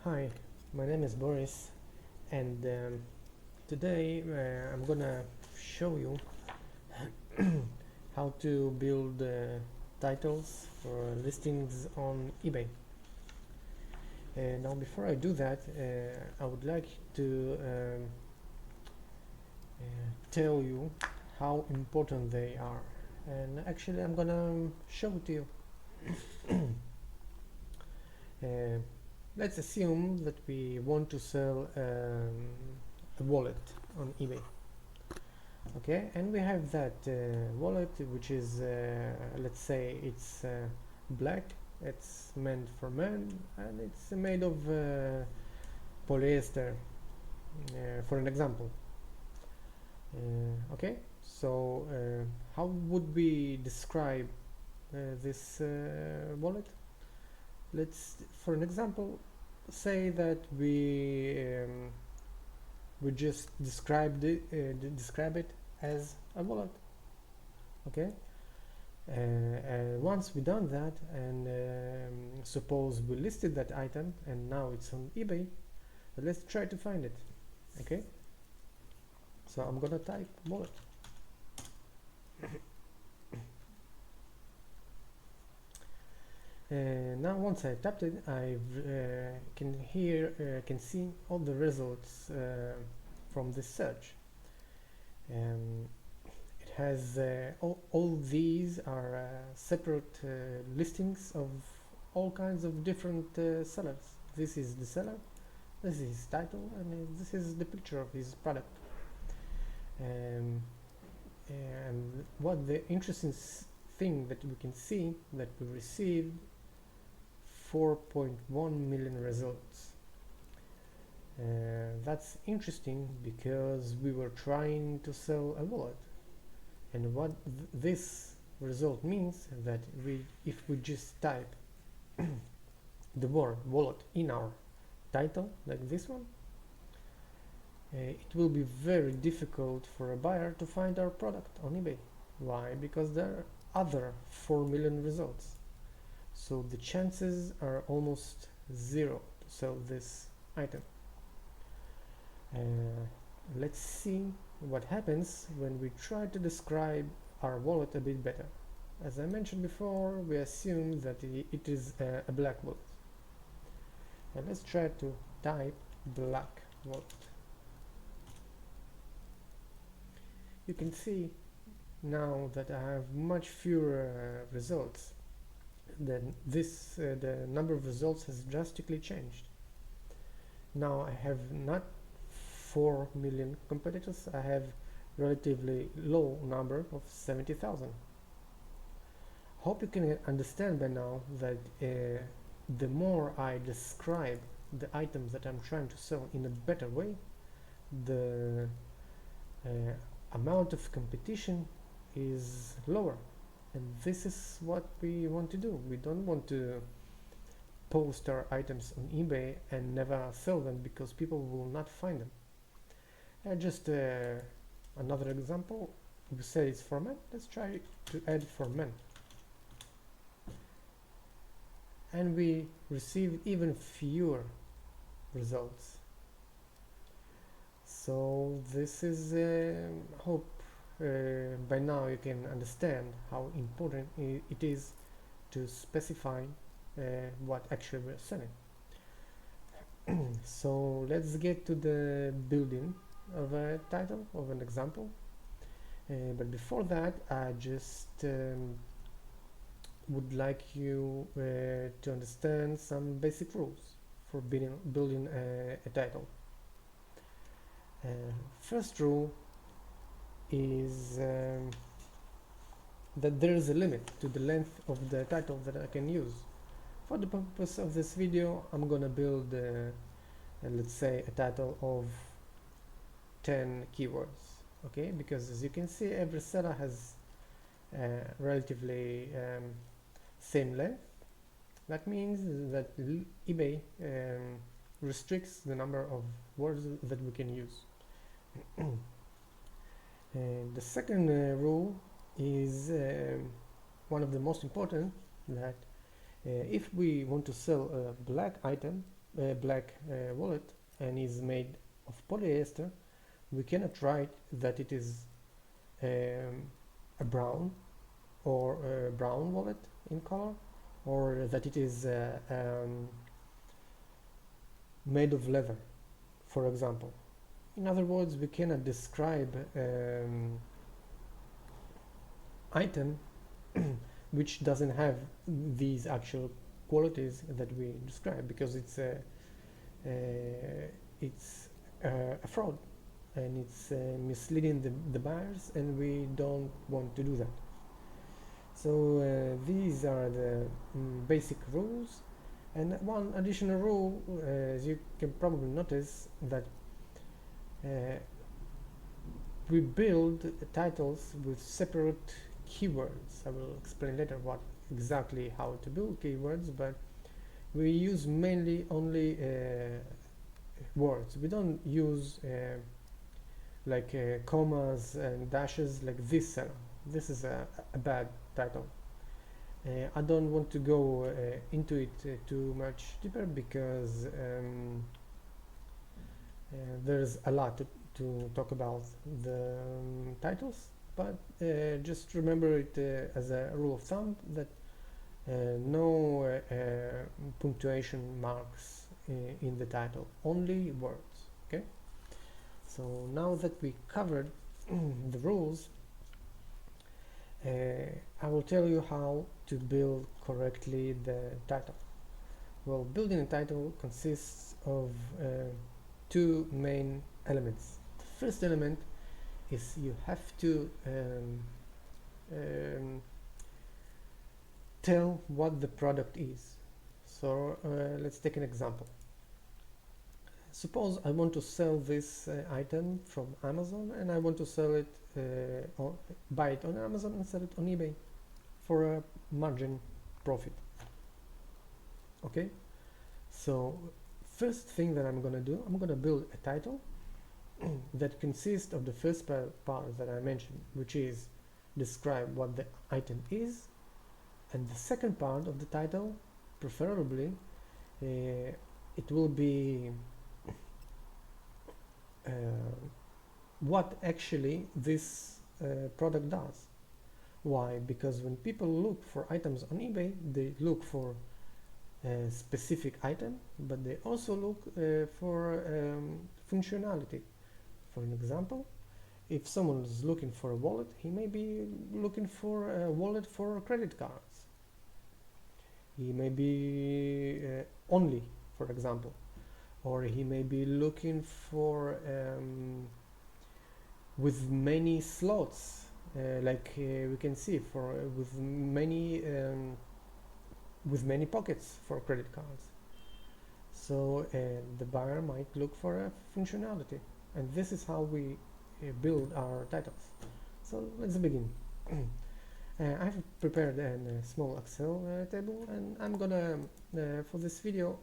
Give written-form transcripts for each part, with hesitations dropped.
Hi, my name is Boris, and today I'm gonna show you how to build titles for listings on eBay. Now, before I do that, I would like to tell you how important they are, and actually, I'm gonna show it to you. Uh, let's assume that we want to sell a wallet on eBay. Okay, and we have that wallet, which is let's say it's black, it's meant for men, and it's made of polyester, for an example. Okay, so how would we describe this wallet? Let's, for an example, say that we just describe it as a wallet. Okay, once we done that, and suppose we listed that item and now it's on eBay, let's try to find it. Okay, so I'm gonna type wallet. Now once I tapped it, I can see all the results from this search. It has all these are separate listings of all kinds of different sellers. This is the seller, this is his title, and this is the picture of his product. And what the interesting thing that we can see, that we received 4.1 million results. That's interesting because we were trying to sell a wallet, and what this result means that if we just type the word wallet in our title, like this one, it will be very difficult for a buyer to find our product on eBay. Why? Because there are other 4 million results, so the chances are almost zero to sell this item. Let's see what happens when we try to describe our wallet a bit better. As I mentioned before, we assume that it is a black wallet. And let's try to type black wallet. You can see now that I have much fewer results. Then the number of results has drastically changed. Now I have not 4 million competitors, I have relatively low number of 70,000. Hope you can understand by now that the more I describe the items that I'm trying to sell in a better way, the amount of competition is lower. And this is what we want to do. We don't want to post our items on eBay and never sell them because people will not find them. Just another example, we say it's for men. Let's try to add for men. And we receive even fewer results. So this is, hope by now you can understand how important it is to specify what actually we're selling. So let's get to the building of a title, of an example. But before that, I just would like you to understand some basic rules for building a title. First rule is that there is a limit to the length of the title that I can use. For the purpose of this video, I'm gonna build let's say a title of 10 keywords. Okay, because as you can see, every seller has relatively same length. That means that eBay restricts the number of words that we can use. The second rule is one of the most important, that if we want to sell a black item, black wallet and is made of polyester, we cannot write that it is a brown or a brown wallet in color, or that it is made of leather, for example. In other words, we cannot describe item which doesn't have these actual qualities that we describe, because it's a fraud, and it's misleading the buyers, and we don't want to do that. So these are the basic rules, and one additional rule, as you can probably notice, that we build titles with separate keywords. I will explain later what exactly how to build keywords, but we use mainly only words. We don't use like commas and dashes like this seller. This is a bad title. I don't want to go into it too much deeper, because there's a lot to talk about the titles, but just remember it as a rule of thumb that no punctuation marks in the title, only words. Okay, so now that we covered the rules, I will tell you how to build correctly the title. Well, building a title consists of two main elements. The first element is you have to tell what the product is. So let's take an example. Suppose I want to sell this item from Amazon, and I want to sell it or buy it on Amazon and sell it on eBay for a margin profit. Okay, so first thing that I'm gonna do, I'm gonna build a title that consists of the first part that I mentioned, which is describe what the item is, and the second part of the title, preferably, it will be what actually this product does. Why? Because when people look for items on eBay, they look for a specific item, but they also look for functionality. For an example, if someone is looking for a wallet, he may be looking for a wallet for credit cards. He may be only, for example, or he may be looking for with many slots, like we can see, for with many pockets for credit cards. So the buyer might look for a functionality, and this is how we build our titles. So let's begin. I've prepared a small Excel table, and I'm gonna for this video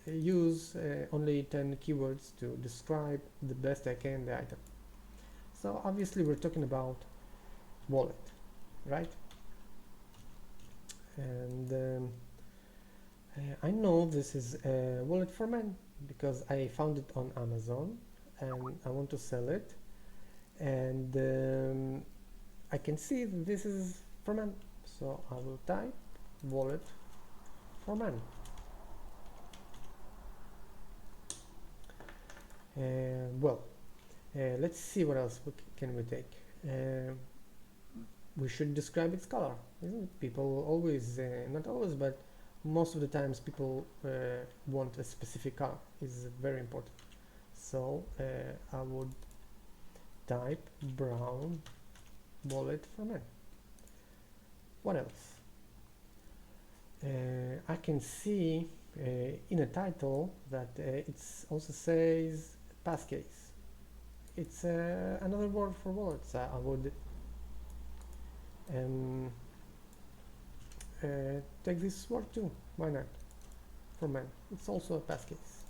use only 10 keywords to describe the best I can the item. So obviously we're talking about wallet, right? And I know this is a wallet for men because I found it on Amazon and I want to sell it, and I can see that this is for men, so I will type wallet for men. Let's see what else can we take. We should describe its color, isn't it? People always, not always, but most of the times people want a specific color. Is very important. So I would type brown wallet for men. What else? I can see in a title that it also says passcase. It's another word for wallets. I would take this word too. Why not? For men, it's also a passcase.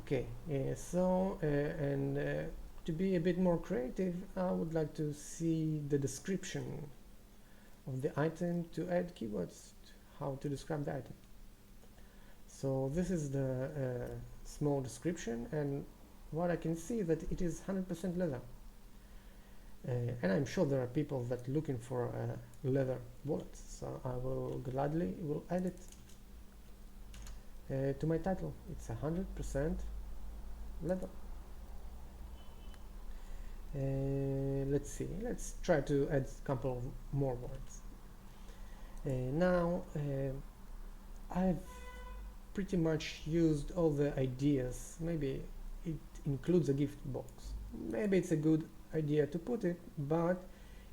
Okay, to be a bit more creative, I would like to see the description of the item to add keywords, how to describe the item. So this is the small description, and what I can see that it is 100% leather. And I'm sure there are people that looking for leather wallets, so I will gladly add it to my title. It's 100% leather. Let's see, let's try to add a couple of more words. Now I've pretty much used all the ideas. Maybe it includes a gift box. Maybe it's a good idea to put it, but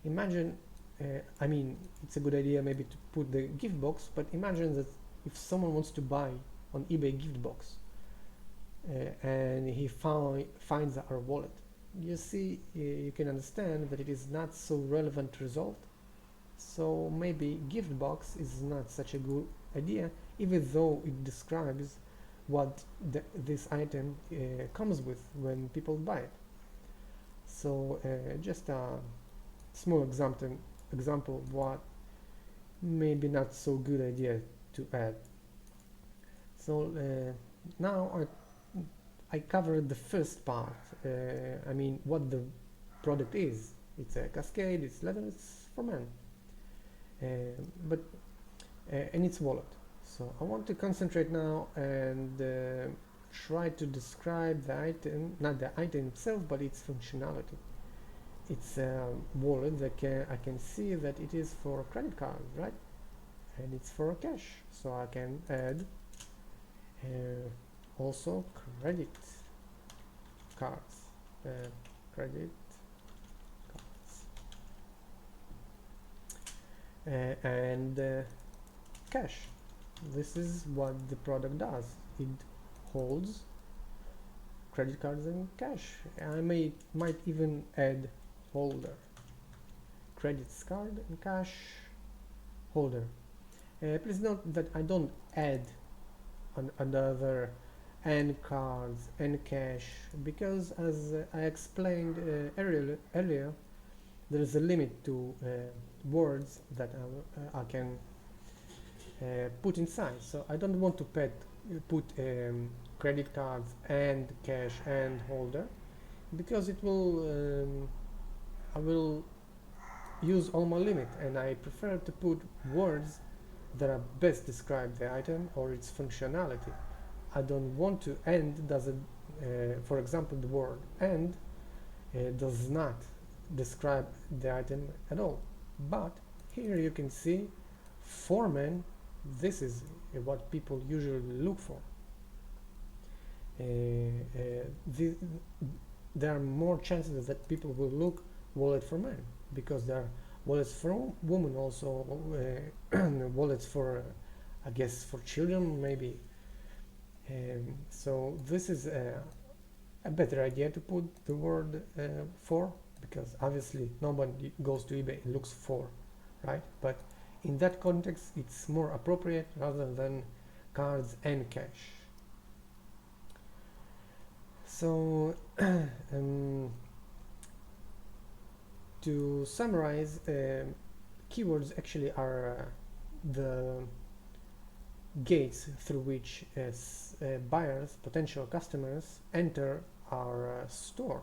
imagine, I mean, it's a good idea maybe to put the gift box, but imagine that if someone wants to buy on eBay gift box and he finds our wallet, you see, you can understand that it is not so relevant result. So maybe gift box is not such a good idea, even though it describes what this item comes with when people buy it. So just a small example of what maybe not so good idea to add. So now I covered the first part. I mean, what the product is. It's a cascade, it's leather, it's for men. And it's wallet. So I want to concentrate now and try to describe the item, not the item itself, but its functionality. It's a wallet that I can see that it is for a credit card, right? And it's for cash. So I can add also credit cards. Credit cards. And cash. This is what the product does. It holds credit cards and cash. I might even add holder. Credit card and cash holder. Please note that I don't add another and cards and cash, because as I explained earlier, there is a limit to words that I can put inside. So I don't want to put credit cards and cash and holder, because it will I will use all my limit, and I prefer to put words that are best describe the item or its functionality. I don't want to end doesn't for example, the word and does not describe the item at all. But here you can see for men, this is what people usually look for. There are more chances that people will look wallet for men, because there are wallets for women also, wallets for I guess for children maybe. So this is a better idea to put the word for, because obviously nobody goes to eBay and looks for, right? But in that context it's more appropriate rather than cards and cash. So to summarize, keywords actually are the gates through which buyers, potential customers, enter our store.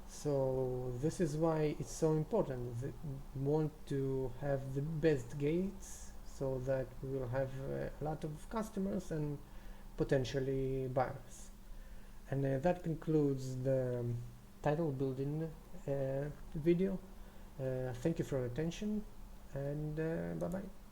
So this is why it's so important. We want to have the best gates so that we will have a lot of customers and potentially buyers. And that concludes the title building video. Thank you for your attention, and bye bye.